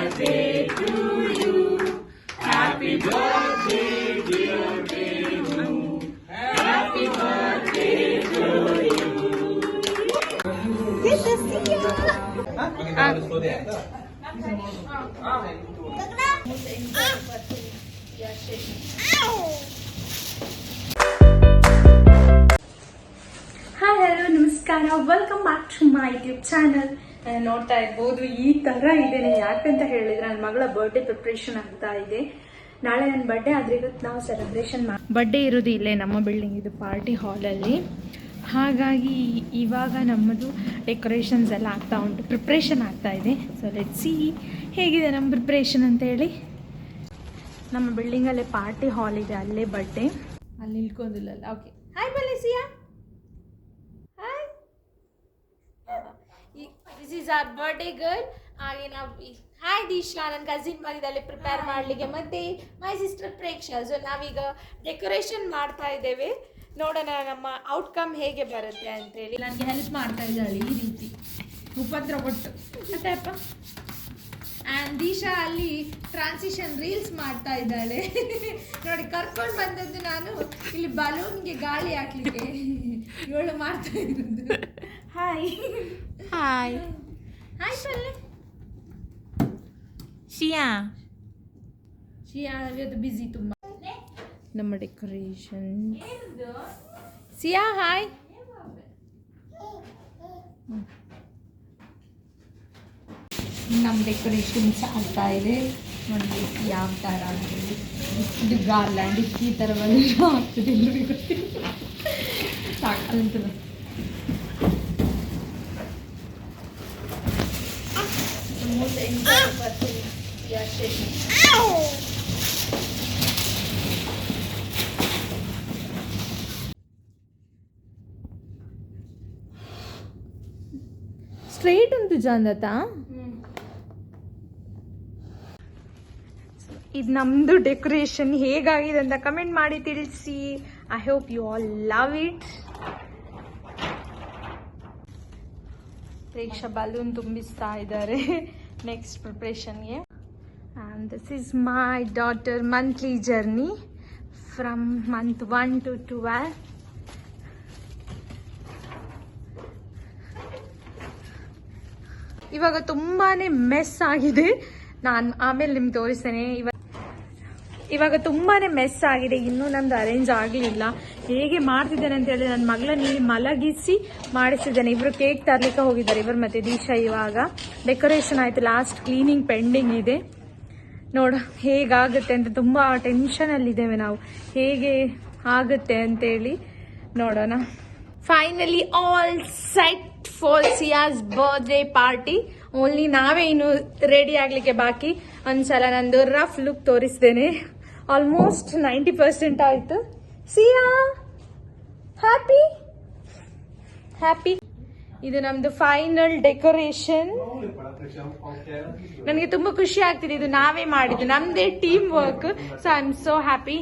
Hi hello ನಮಸ್ಕಾರ, welcome back to my YouTube channel. ನೋಡ್ತಾ ಇರ್ಬೋದು ಈ ತರ ಇದೇನೆ. ಯಾಕಂತ ಹೇಳಿದ್ರೆ ನನ್ನ ಮಗಳ ಬರ್ಡೇ ಪ್ರಿಪ್ರೇಷನ್ ಆಗ್ತಾ ಇದೆ. ನಾಳೆ ನನ್ನ ಬರ್ಡೇ ಆದ್ರೆ ಇವತ್ತು ನಾವು ಸೆಲೆಬ್ರೇಷನ್ ಬರ್ಡೇ ಇರೋದು ಇಲ್ಲೇ ನಮ್ಮ ಬಿಲ್ಡಿಂಗ್, ಇದು ಪಾರ್ಟಿ ಹಾಲಲ್ಲಿ. ಹಾಗಾಗಿ ಇವಾಗ ನಮ್ಮದು ಡೆಕೋರೇಷನ್ಸ್ ಎಲ್ಲ ಆಗ್ತಾ ಉಂಟು, ಪ್ರಿಪ್ರೇಷನ್ ಆಗ್ತಾ ಇದೆ. ಸೊ ಲೆಟ್ ಸಿ ಹೇಗಿದೆ ನಮ್ಮ ಪ್ರಿಪ್ರೇಷನ್ ಅಂತ ಹೇಳಿ. ನಮ್ಮ ಬಿಲ್ಡಿಂಗಲ್ಲೇ ಪಾರ್ಟಿ ಹಾಲ್ ಇದೆ, ಅಲ್ಲೇ ಬರ್ಡೇ. ಅಲ್ಲಿ ನಿಲ್ಕೊಂಡಿಲ್ಲ. ಓಕೆ, ಹಾಯ್ ಬಲೇಸಿಯಾ. Hi, this is our birthday girl. ಹಾಗೆ ನಾವು ಹಾಯ್ ದೀಶಾ, ನನ್ನ ಕಸಿನ್ ಬಂದಿದ್ದಾಳೆ ಪ್ರಿಪೇರ್ ಮಾಡಲಿಕ್ಕೆ, ಮತ್ತೆ ಮೈ ಸಿಸ್ಟರ್ ಪ್ರೇಕ್ಷಾ. ಸೊ ನಾವೀಗ ಡೆಕೋರೇಷನ್ ಮಾಡ್ತಾ ಇದ್ದೇವೆ. ನೋಡೋಣ ನಮ್ಮ ಔಟ್ಕಮ್ ಹೇಗೆ ಬರುತ್ತೆ ಅಂತೇಳಿ. ನನಗೆ ಹೆಲ್ಪ್ ಮಾಡ್ತಾ ಇದ್ದಾಳೆ ಈ ರೀತಿ ಉಪದ್ರ ಕೊಟ್ಟು. ಮತ್ತೆ ಅಪ್ಪ ಆ್ಯಂಡ್ ದೀಶಾ ಅಲ್ಲಿ ಟ್ರಾನ್ಸಿಷನ್ ರೀಲ್ಸ್ ಮಾಡ್ತಾ ಇದ್ದಾಳೆ. ನೋಡಿ, ಕರ್ಕೊಂಡು ಬಂದದ್ದು ನಾನು ಇಲ್ಲಿ ಬಲೂನ್ಗೆ ಗಾಳಿ ಹಾಕ್ಲಿಕ್ಕೆ, ಇವಳು ಮಾಡ್ತಾ ಇರೋದು. ಹಾಯ್ ಹಾಯ್ ಹಾಯ್ ಪಲ್ಲೆ. ಶಿಯಾ ಇವತ್ತು ಬಿಸಿ ತುಂಬ. ನಮ್ಮ ಡೆಕೋರೇಷನ್. ಸಿಯಾ ಹಾಯ್. ನಮ್ಮ ಡೆಕೋರೇಷನ್ಸ್ ಆಗ್ತಾ ಇದೆ. ನೋಡಿ ಯಾವ ಥರ ಅಂತೇಳಿ. ಇದು ಗಾರ್ಲ್ಯಾಂಡ್ ಈ ಥರ ಬಂದು ಆಗ್ತದೆ ಎಲ್ಲರಿಗೂ ಗೊತ್ತಿಲ್ಲ. ಸಾಕಂತ ಸ್ಟ್ರೇಟ್ ಉಂಟು ಜಾಂದತ. ಇದು ನಮ್ಮದು ಡೆಕೋರೇಷನ್. ಹೇಗಾಗಿದೆ ಅಂತ ಕಮೆಂಟ್ ಮಾಡಿ ತಿಳಿಸಿ. I hope you all love it. Preksha balloon ತುಂಬಿಸ್ತಾ ಇದ್ದಾರೆ ನೆಕ್ಸ್ಟ್ ಪ್ರಿಪ್ರೇಷನ್ಗೆ. And this is my daughter monthly journey from month 1 to 12. ಇವಾಗ ತುಂಬಾನೇ ಮೆಸ್ ಆಗಿದೆ. ನಾನು ಆಮೇಲೆ ನಿಮ್ಗೆ ತೋರಿಸ್ತೇನೆ. ಇವಾಗ ತುಂಬಾನೇ ಮೆಸ್ ಆಗಿದೆ, ಇನ್ನೂ ನಮ್ದು ಅರೇಂಜ್ ಆಗಲಿಲ್ಲ. ಹೇಗೆ ಮಾಡ್ತಿದ್ದೇನೆ ಅಂತ ಹೇಳಿದ್ರೆ ನನ್ನ ಮಗಳನ್ನ ಇಲ್ಲಿ ಮಲಗಿಸಿ ಮಾಡಿಸಿದ್ದೇನೆ. ಇವರು ಕೇಕ್ ತರ್ಲಿಕ್ಕೆ ಹೋಗಿದ್ದಾರೆ, ಇವರು ಮತ್ತೆ ದೀಶಾ. ಇವಾಗ ಡೆಕೋರೇಷನ್ ಆಯ್ತು, ಲಾಸ್ಟ್ ಕ್ಲೀನಿಂಗ್ ಪೆಂಡಿಂಗ್ ಇದೆ. ನೋಡ ಹೇಗಾಗುತ್ತೆ ಅಂತ ತುಂಬಾ ಟೆನ್ಷನ್ ಅಲ್ಲಿ ಇದ್ದೇವೆ ನಾವು, ಹೇಗೆ ಆಗುತ್ತೆ ಅಂತೇಳಿ ನೋಡೋಣ. Finally all set for Ciaz birthday party. Only ನಾವೇ ಇನ್ನು ರೆಡಿ ಆಗ್ಲಿಕ್ಕೆ ಬಾಕಿ. ಒಂದ್ಸಲ ನಂದು ರಫ್ ಲುಕ್ ತೋರಿಸ್ತೇನೆ. ಆಲ್ಮೋಸ್ಟ್ 90% ಆಯ್ತು. ಸಿಯಾ ಹ್ಯಾಪಿ ಹ್ಯಾಪಿ. ಇದು ನಮ್ದು ಫೈನಲ್ ಡೆಕೋರೇಷನ್. ನನಗೆ ತುಂಬಾ ಖುಷಿ ಆಗ್ತಿದೆ, ಇದು ನಾವೇ ಮಾಡಿದ್ದು, ನಮ್ದೇ team work. So I am so happy.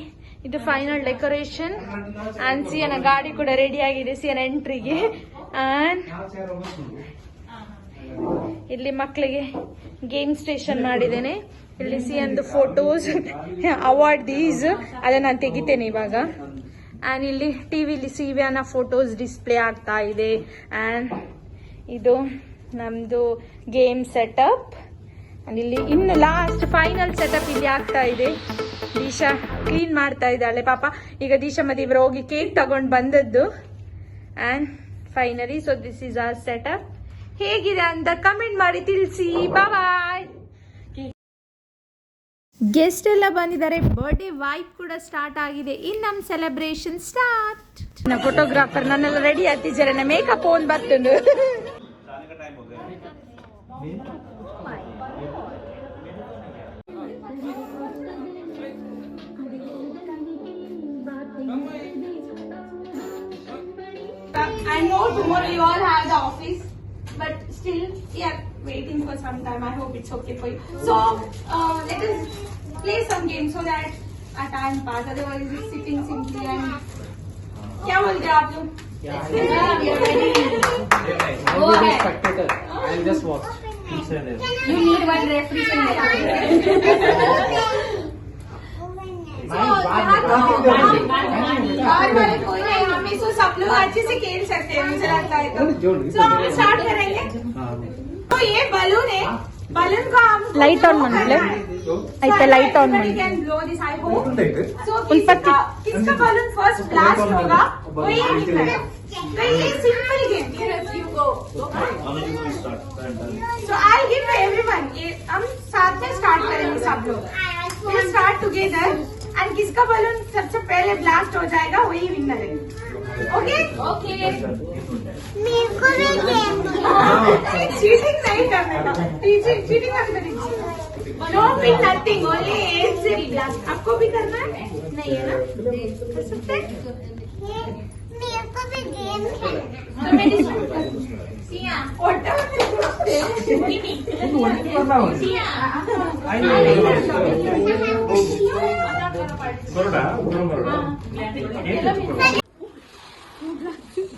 ಇದು ಫೈನಲ್ ಡೆಕೋರೇಷನ್. ಅಂಡ್ ಸಿಯನ ಗಾಡಿ ಕೂಡ ರೆಡಿ ಆಗಿದೆ ಸಿಯನ ಎಂಟ್ರಿಗೆ. ಅಂಡ್ ಇಲ್ಲಿ ಮಕ್ಕಳಿಗೆ ಗೇಮ್ ಸ್ಟೇಷನ್ ಮಾಡಿದ್ದೇನೆ. ಇಲ್ಲಿ ಸಿಯಂದು ಫೋಟೋಸ್, ಅವಾರ್ಡ್ ದೀಸ್ ಅದನ್ನ ನಾನು ತೆಗಿತೇನೆ ಇವಾಗ. ಅಂಡ್ ಇಲ್ಲಿ ಟಿವಿಲಿ ಸಿವಿಯನ ಫೋಟೋಸ್ ಡಿಸ್ಪ್ಲೇ ಆಗ್ತಾ ಇದೆ. ಅಂಡ್ ಇದು ನಮ್ದು ಗೇಮ್ ಸೆಟಪ್. ಅಂಡ್ ಇಲ್ಲಿ ಇನ್ನು ಲಾಸ್ಟ್ ಫೈನಲ್ ಸೆಟಪ್ ಇಲ್ಲಿ ಆಗ್ತಾ ಇದೆ. ದೀಶಾ ಕ್ಲೀನ್ ಮಾಡ್ತಾ ಇದ್ದಾಳೆ ಪಾಪ. ಈಗ ದೀಶಾ ಮತ್ತೆ ಇವರು ಹೋಗಿ ಕೇಕ್ ತಗೊಂಡು ಬಂದದ್ದು. And finally so this is our setup. ಹೇಗಿದೆ ಅಂತ ಕಮೆಂಟ್ ಮಾಡಿ ತಿಳಿಸಿ. ಬಾಯ್. ಗೆಸ್ಟ್ ಎಲ್ಲ ಬಂದಿದ್ದಾರೆ, ಬರ್ಡೇ ವೈಬ್ ಕೂಡ ಸ್ಟಾರ್ಟ್ ಆಗಿದೆ. ಇನ್ ನಮ್ಮ ಸೆಲೆಬ್ರೇಷನ್ ಸ್ಟಾರ್ಟ್. ಫೋಟೋಗ್ರಾಫರ್ ನನ್ನೆಲ್ಲ ರೆಡಿ ಆಗ್ತಿದ್ದಾರೆ. ನನ್ನ ಮೇಕಪ್ ಓನ್ ಬರ್ತಂದು. I know tomorrow you all have the office, but still we are waiting for some time. I hope it's okay for you. So let us play some games so that our time pass. Otherwise it's sitting simply and क्या बोलते आप लोग? Yeah, we are ready. Go ahead. Spectator. I'll just watch. You need one refrigerator. बाहर वाले कोई नहीं, हम इसको सब लोग अच्छे से खेल सकते हैं मुझे लगता है तो हम स्टार्ट करेंगे। तो ये बलून है, बलून का हम लाइट ऑन मंडले ऐसे light on can blow this I hope so किसका बलून फर्स्ट ब्लास्ट होगा वो ये निकलेगा। तो ये simple game you go so I give everyone, ये हम साथ में स्टार्ट करेंगे सब लोग, विल स्टार्ट टुगेदर एंड किसका बलून सबसे पहले ब्लास्ट हो जाएगा वही विनर है। ओके ओके मेरे को भी गेम चीटिंग नहीं करने का, चीटिंग करने की नो विन नथिंग, ओनली एज से ब्लास्ट। आपको भी करना है नहीं है ना, कर सकते हैं। मेरे को भी गेम है तो मेरी सिया ओटा मिमी सिया आई Baroda Baroda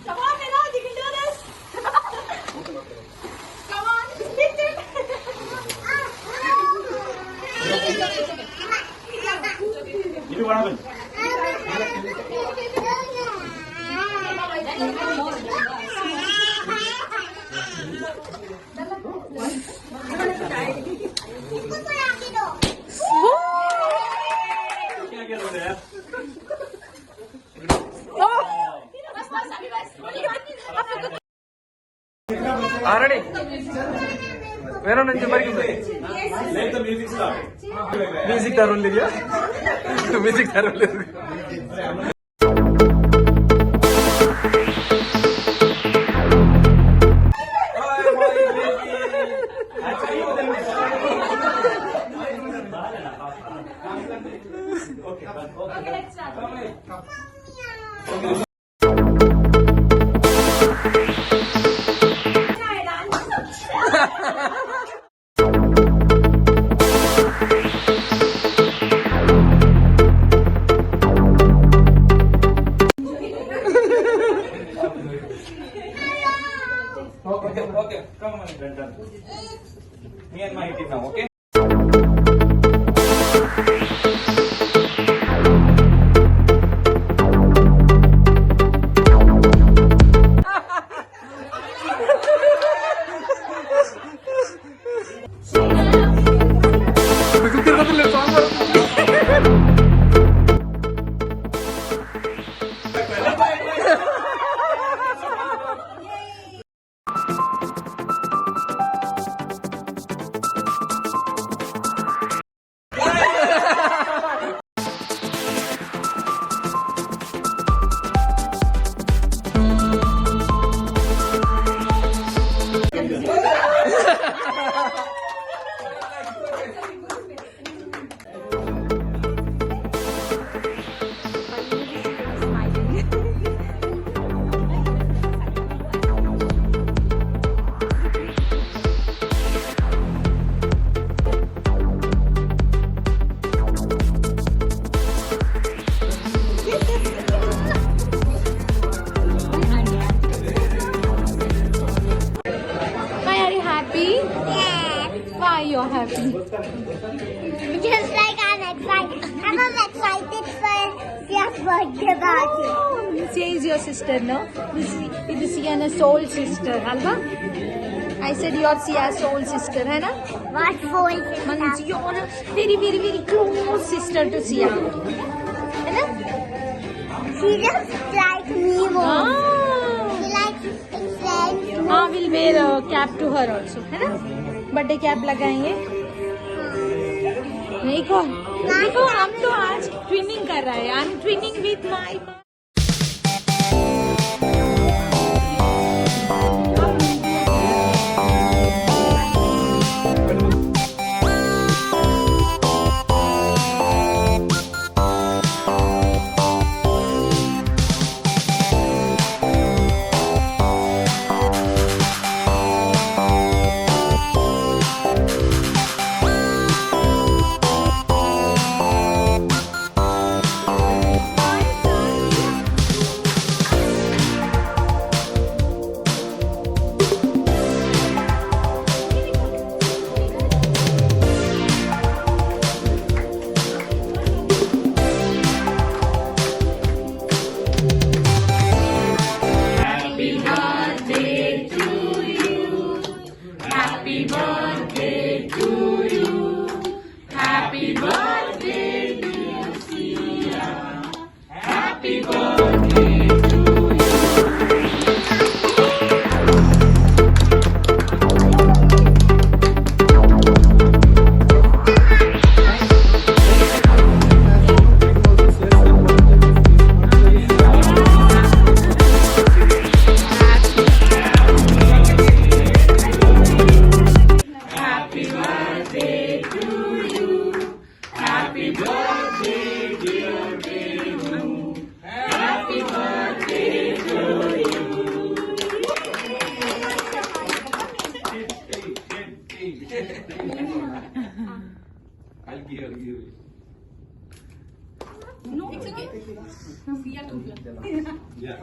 Come on, Minaj, you can do this. Come on, hit it. You want to ಆರಡಿ ಬೇರೆ ನಂಗೆ ಬರೀ ಮ್ಯೂಸಿಕ್ ತರೋಲ್ ಇದೆಯಾ music ತರೋಲ್ Okay, come on, Brendan. Me and my team now, okay? You're happy. Just like I'm excited. I'm excited for Sia's birthday party. Sia is your sister, no? This is Sia's soul sister, alva? I said you're Sia's soul sister, hai na? What soul? Manji, you're a very, very, very close sister to Sia. Hai na? She just like me more. She likes friends more. We'll wear a cap to her also, hai na? Birthday cap लगाएंगे। देखो देखो हम तो आज twinning कर रहे हैं। I am twinning with my I'll give you. No, it's okay. We are together. Yeah.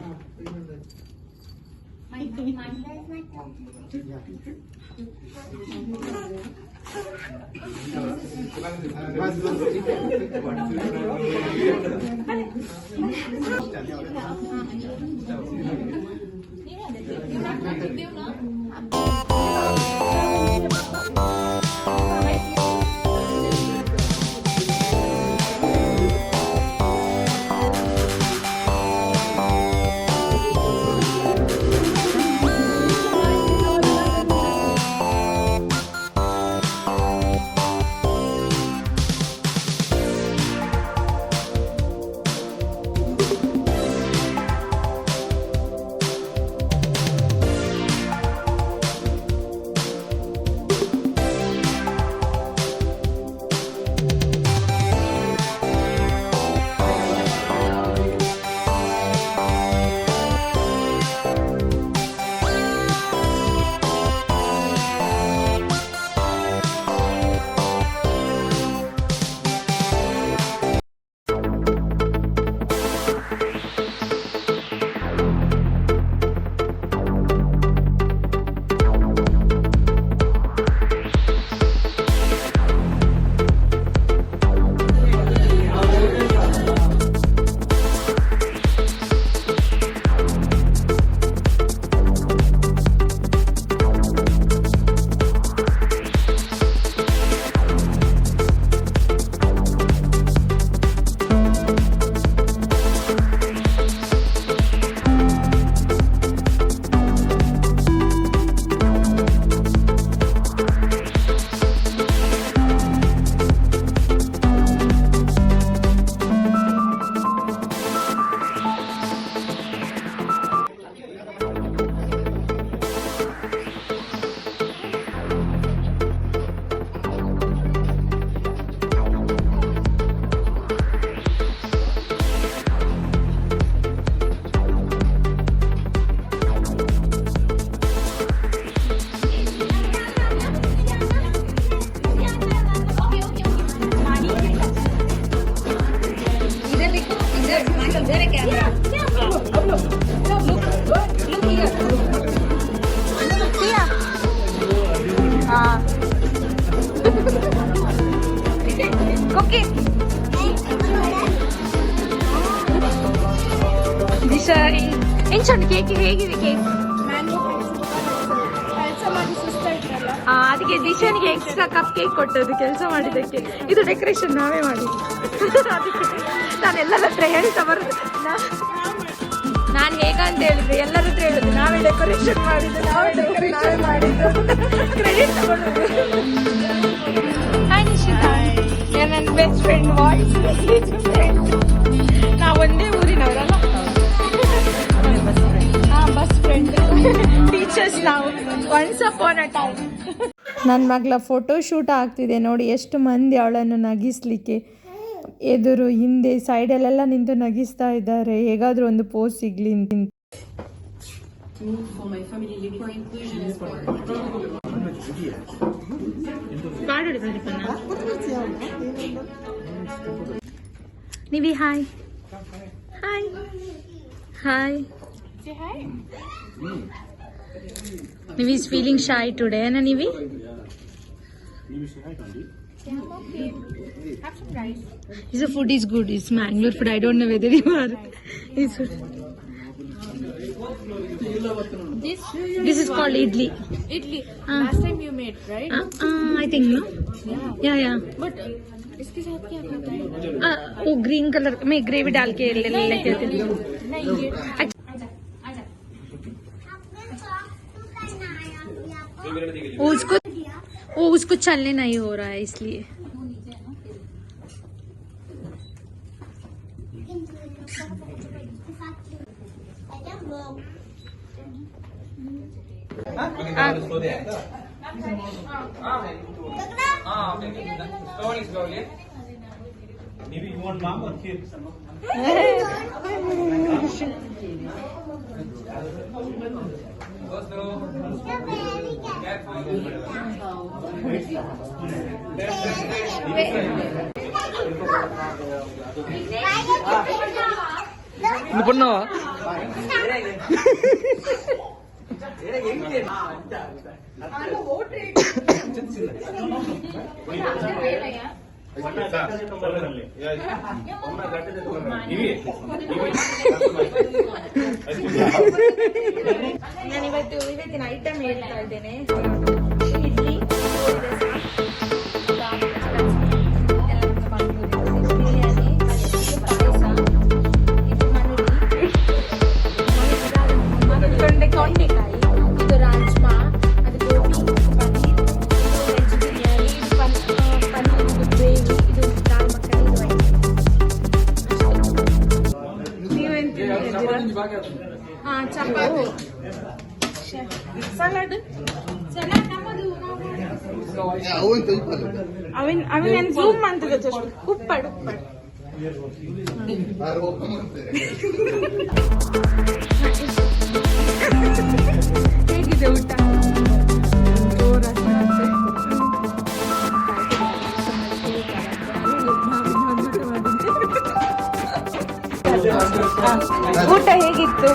Okay. Disha ಏನ್ ಚಂದ ಕೇಕ್ ಹೇಗಿದೆ ಕೇಕ್? ಅದಕ್ಕೆ ದಿಶಾನಿಗೆ ಎಕ್ಸ್ಟ್ರಾ ಕಪ್ ಕೇಕ್ ಕೊಟ್ಟದ್ದು ಕೆಲಸ ಮಾಡಿದ್ದಕ್ಕೆ. ಇದು ಡೆಕೋರೇಷನ್ ನಾವೇ ಮಾಡಿದ್ದು. ಅದಕ್ಕೆ ನಾನೆಲ್ಲರ ಹತ್ರ ಹೇಳ್ತಾ ಬರೋದು. ನಾನು ಹೇಗಂತ ಹೇಳಿದ್ರೆ ಎಲ್ಲರ ಹತ್ರ ಹೇಳುದು ನಾವೇ ಡೆಕೋರೇಷನ್ ಮಾಡಿದ್ದು, ನಾವೇ ಡೆಕೋರೇಷನ್ ಮಾಡಿದ್ದು, ಕ್ರೆಡಿಟ್ ತಗೊಳ್ಳೋದು. ಹಾಯ್ ನಿಶಿತಾ, ನನ್ನ ಬೆಸ್ಟ್ ಫ್ರೆಂಡ್, ವಾಯ್ಸ್ ಫ್ರೆಂಡ್. ನಾವು ಒಂದೇ ಊರಿನವರಲ್ಲ. ಬಸ್ ಫ್ರೆಂಡ್, ಟೀಚರ್ಸ್ ನಾವು. ಒನ್ಸ್ ಅಪಾನ್ ಅ ಟೈಮ್. ನನ್ನ ಮಗಳ ಫೋಟೋ ಶೂಟ್ ಆಗ್ತಿದೆ ನೋಡಿ. ಎಷ್ಟು ಮಂದಿ ಅವಳನ್ನು ನಗಿಸ್ಲಿಕ್ಕೆ ಎದುರು ಹಿಂದೆ ಸೈಡಲ್ಲೆಲ್ಲ ನಿಂತು ನಗಿಸ್ತಾ ಇದ್ದಾರೆ. ಹೇಗಾದ್ರೂ ಒಂದು ಪೋಸ್ ಸಿಗ್ಲಿ ಅಂತ. Nivi hi hi hi. Nivi is feeling shy today, na Nivi? The food is good. It's Mangalore food. I don't know whether you are. It's good. This is called idli. Idli. Last time you made, right? I think no. Yeah. But इसके साथ क्या खाता है? वो green colour में gravy डाल के लेते थे. नहीं ये उसको चलने नहीं हो रहा है इसलिए. Slowly. Maybe you want mom or kid? Go slow. இது பண்ணவா ನಾನು ಇವತ್ತಿನ ಐಟಮ್ ಹೇಳ್ತಾ ಇದ್ದೇನೆ. ಇಡ್ಲಿ, ತೊಂಡೆಕಾಯಿ, ಇದು ರಾಜ್ಮಾ, ಅದು ಗೋಬಿ, ಪನ್ನೀರ್, ವೆಜ್ ಬಿರಿಯಾನಿ, ಪನ್ನೀರ್ ಗ್ರೇವಿ, ಇದು ದಾಲ್ ಮಕ್ಕಳು, ಇದು ನೀವೇನ್ ಹಾ ಚಪಾತಿ, ಸಲಾಡ್ ನಮ್ಮದು ಅವನ್ ಜೂಮ್ ಅಂತದ ಜಸ್ಟ್ ಉಪ್ಪಾಡು ಹೇಗಿದೆ ಊಟ? ಊಟ ಹೇಗಿತ್ತು?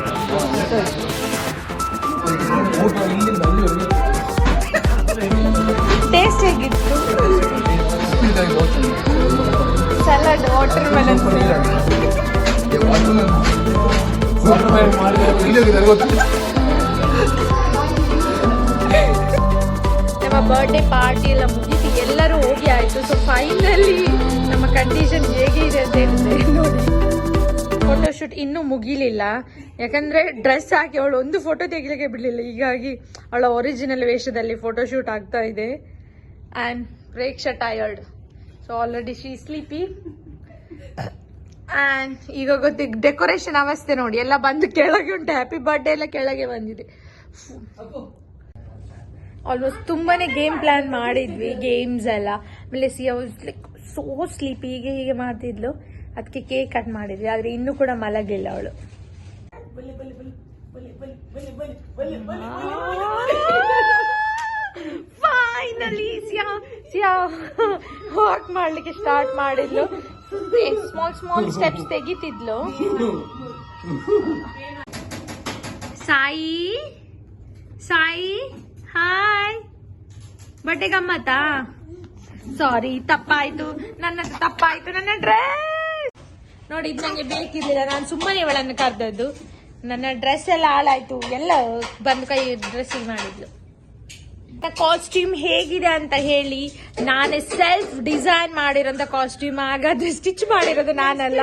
ಟೇಸ್ಟ್ ಹೇಗಿತ್ತು? ಸಲಾಡ್, ವಾಟರ್ ಮೆಲನ್, ನಮ್ಮ ಬರ್ಡೇ ಪಾರ್ಟಿ ಎಲ್ಲ ಮುಗಿಸಿ ಎಲ್ಲರೂ ಹೋಗಿ ಆಯ್ತು. ಸೊ ಫೈನಲಿ ನಮ್ಮ ಕಂಡೀಷನ್ ಹೇಗೆ ಇದೆ ಅಂತ ಹೇಳಿದ್ರೆ ನೋಡಿ, ಫೋಟೋಶೂಟ್ ಇನ್ನೂ ಮುಗಿಲಿಲ್ಲ. ಯಾಕಂದ್ರೆ ಡ್ರೆಸ್ ಹಾಕಿ ಅವಳು ಒಂದು ಫೋಟೋ ತೆಗಿಲಿಕ್ಕೆ ಬಿಡಲಿಲ್ಲ. ಹೀಗಾಗಿ ಅವಳ ಒರಿಜಿನಲ್ ವೇಷದಲ್ಲಿ ಫೋಟೋಶೂಟ್ ಆಗ್ತಾ ಇದೆ. And Preksha tired, so already she sleepy. And ಈಗ ಗೊತ್ತಿಗೆ ಡೆಕೋರೇಷನ್ ಅವಸ್ಥೆ ನೋಡಿ, ಎಲ್ಲ ಬಂದು ಕೆಳಗೆ ಉಂಟು. ಹ್ಯಾಪಿ ಬರ್ಡೇ ಎಲ್ಲ ಕೆಳಗೆ ಬಂದಿದೆ. ಆಲ್ಮೋಸ್ಟ್ ತುಂಬಾನೇ ಗೇಮ್ ಪ್ಲಾನ್ ಮಾಡಿದ್ವಿ, ಗೇಮ್ಸ್ ಎಲ್ಲ. ಆಮೇಲೆ ಲೈಕ್ ಸೋ ಸ್ಲೀಪಿ, ಹೀಗೆ ಮಾಡ್ತಿದ್ಲು. ಅದಕ್ಕೆ ಕೇಕ್ ಕಟ್ ಮಾಡಿದ್ವಿ, ಆದ್ರೆ ಇನ್ನೂ ಕೂಡ ಮಲಗಿಲ್ಲ ಅವಳು. ಫೈನಲಿ ವಾಕ್ ಮಾಡ್ಲಿಕ್ಕೆ ಸ್ಟಾರ್ಟ್ ಮಾಡಿದ್ಲು. ಸ್ಮಾಲ್ ಸ್ಟೆಪ್ಸ್ ತೆಗಿತಿದ್ಲು. ಸಾಯಿ ಹಾಯ್, ಬಟ್ಟೆ ಗಮ್ಮತ್ತಾ? ಸಾರಿ, ತಪ್ಪಾಯ್ತು ನನ್ನ ಡ್ರೆಸ್ ನೋಡಿ. ಇದು ನಂಗೆ ಬೇಕಿರ್ಲಿಲ್ಲ, ನಾನು ಸುಮ್ಮನೆ ಇವಳನ್ನು ಕರೆದದ್ದು. ನನ್ನ ಡ್ರೆಸ್ ಎಲ್ಲ ಹಾಳಾಯ್ತು, ಎಲ್ಲ ಬಂದು ಕೈ ಡ್ರೆಸ್ಸಿಂಗ್ ಮಾಡಿದ್ಲು. ಕಾಸ್ಟ್ಯೂಮ್ ಹೇಗಿದೆ ಅಂತ ಹೇಳಿ. ನಾನೇ ಸೆಲ್ಫ್ ಡಿಸೈನ್ ಮಾಡಿರೋಂಥ ಕಾಸ್ಟ್ಯೂಮ್, ಹಾಗಾದ್ರೆ ಸ್ಟಿಚ್ ಮಾಡಿರೋದು ನಾನಲ್ಲ.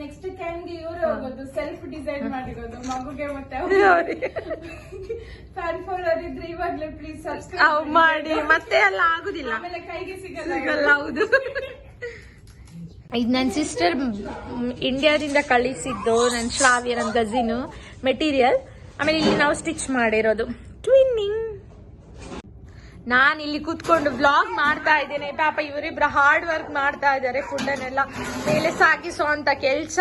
ನೆಕ್ಸ್ಟ್ ಕ್ಯಾನ್ಗೆ ಇವರು ಹೋಗೋದು, ಸೆಲ್ಫ್ ಡಿಸೈನ್ ಮಾಡಿರೋದು ಮಗುಗೆ. ಮತ್ತೆ ಫ್ಯಾನ್ ಫಾಲೋವರ್ ಇದ್ರೆ ಇವಾಗ್ಲೇ ಪ್ಲೀಸ್ ಸಬ್ಸ್ಕ್ರೈಬ್ ಮಾಡಿ. ಮತ್ತೆ ಎಲ್ಲ ಆಗುದಿಲ್ಲ, ಆಮೇಲೆ ಕೈಗೆ ಸಿಗಲ್ಲ. ಹೌದು. ಇದು ನನ್ನ ಸಿಸ್ಟರ್ ಇಂಡಿಯಾದಿಂದ ಕಳಿಸಿದ್ದು, ನನ್ನ ಶ್ರಾವ್ಯ, ನನ್ನ ಕಸಿನ್ ಮೆಟೀರಿಯಲ್. ಆಮೇಲೆ ಇಲ್ಲಿ ನಾವು ಸ್ಟಿಚ್ ಮಾಡಿರೋದು ಟ್ವಿನ್ನಿಂಗ್. ನಾನು ಇಲ್ಲಿ ಕೂತ್ಕೊಂಡು ವ್ಲಾಗ್ ಮಾಡ್ತಾ ಇದ್ದೇನೆ. ಪಾಪ ಇವರಿಬ್ರು ಹಾರ್ಡ್ ವರ್ಕ್ ಮಾಡ್ತಾ ಇದ್ದಾರೆ. ಫುಡ್ ಅನ್ನೆಲ್ಲ ಮೇಲೆ ಸಾಗಿಸೋ ಅಂತ ಕೆಲ್ಸ.